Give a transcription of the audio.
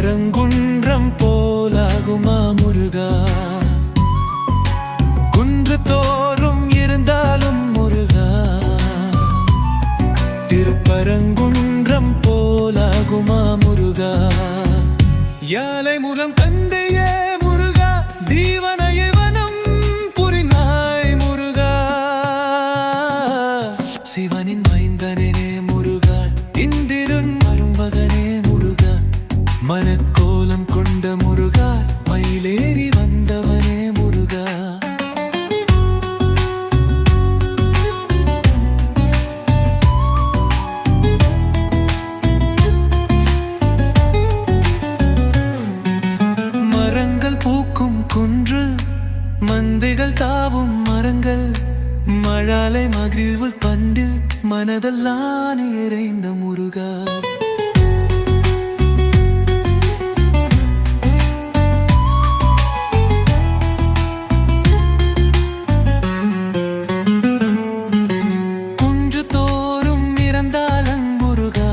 திருப்பரங்குன்றம் போலாகுமா முருகா? குன்று தோறும் இருந்தாலும் முருகா, திருப்பரங்குன்றம் போலாகுமா முருகா? யாலை மூலம் தந்தையே முருகா, தீவனையை வனம் புரிநாய் முருகா. சிவனின் மைந்தனே முருகா, இந்திரன் மருமகனே முருகா, மனக்கோலம் கொண்ட முருகா, மயிலேறி வந்தவனே முருகா. மரங்கள் பூக்கும் குன்று, மந்தைகள் தாவும் மரங்கள், மழலை மகிழ்வு பண்டு, மனதெல்லாம் நிறைந்த முருகா. குன்று தோறும் இறந்தாலும் முருகா,